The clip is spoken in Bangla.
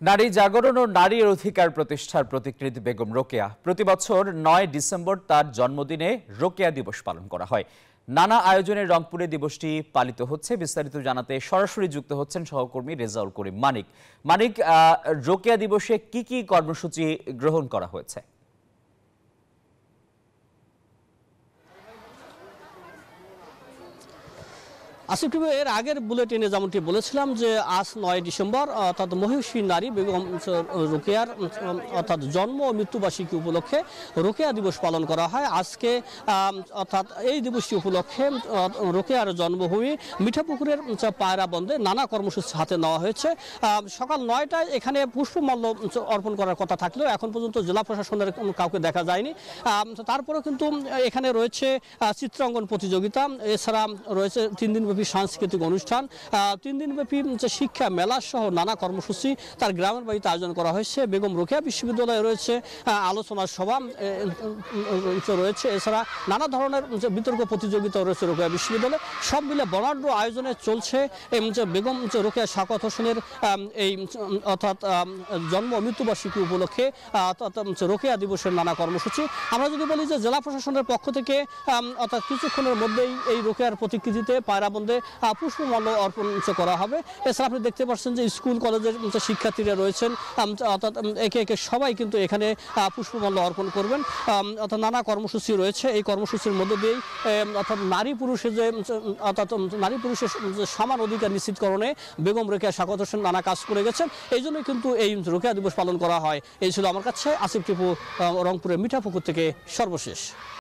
নারী জাগরণ ও নারীর অধিকার প্রতিষ্ঠার প্রতিকৃতি বেগম রোকেয়া প্রতি বছর ৯ ডিসেম্বর তার জন্মদিনে রোকেয়া দিবস পালন করা হয়। নানা আয়োজনে রংপুরে দিবসটি পালিত হচ্ছে। বিস্তারিত জানাতে সরাসরি যুক্ত হচ্ছেন সহকর্মী রেজাউল করিম মানিক। মানিক, রোকেয়া দিবসে কি কি কর্মসূচি গ্রহণ করা হয়েছে? আসিফ, এর আগের বুলেটিনে যেমনটি বলেছিলাম যে আজ ৯ ডিসেম্বর অর্থাৎ মহিষী নারী বেগম রোকেয়ার অর্থাৎ জন্ম ও মৃত্যুবার্ষিকী উপলক্ষে রোকেয়া দিবস পালন করা হয়। আজকে অর্থাৎ এই দিবসটি উপলক্ষে রোকেয়ার জন্মভূমি মিঠাপুকুরের পায়রা বন্দে নানা কর্মসূচি হাতে নেওয়া হয়েছে। সকাল ৯টায় এখানে পুষ্পমাল্য অর্পণ করার কথা থাকলেও এখন পর্যন্ত জেলা প্রশাসনের কাউকে দেখা যায়নি। তারপরেও কিন্তু এখানে রয়েছে চিত্রাঙ্কন প্রতিযোগিতা, এছাড়া রয়েছে ৩ দিনব্যাপী সাংস্কৃতিক অনুষ্ঠান, ৩ দিনব্যাপী শিক্ষা মেলা সহ নানা কর্মসূচি তার গ্রামের বাড়িতে আয়োজন করা হয়েছে। বেগম রোকেয়া বিশ্ববিদ্যালয়ে রয়েছে আলোচনা সভা রয়েছে, এছাড়া নানা ধরনের বিতর্ক প্রতিযোগিতা রয়েছে রোকেয়া বিশ্ববিদ্যালয়ে। সব মিলে বর্ণাঢ্য আয়োজনে চলছে বেগম রোকেয়া শাওকত হোসেনের এই অর্থাৎ জন্ম মৃত্যুবার্ষিকী উপলক্ষে রোকেয়া দিবসের নানা কর্মসূচি। আমরা যদি বলি যে জেলা প্রশাসনের পক্ষ থেকে অর্থাৎ কিছুক্ষণের মধ্যেই এই রোকেয়ার প্রতিকৃতিতে পায়রাবন্দে পুষ্পমাল্য অর্পণ করা হবে। এছাড়া আপনি দেখতে পাচ্ছেন যে স্কুল কলেজের শিক্ষার্থীরা রয়েছেন, অর্থাৎ একে একে সবাই কিন্তু এখানে পুষ্পমাল্য অর্পণ করবেন। অর্থাৎ নানা কর্মসূচি রয়েছে। এই কর্মসূচির মধ্য দিয়েই অর্থাৎ নারী পুরুষের সমান অধিকার নিশ্চিতকরণে বেগম রোকেয়া শাওকত হোসেন নানা কাজ করে গেছেন। এই জন্যই কিন্তু এই রোকেয়া দিবস পালন করা হয়। এই ছিল আমার কাছে আসিফ টিপু, রংপুরের মিঠাপুকুর থেকে সর্বশেষ।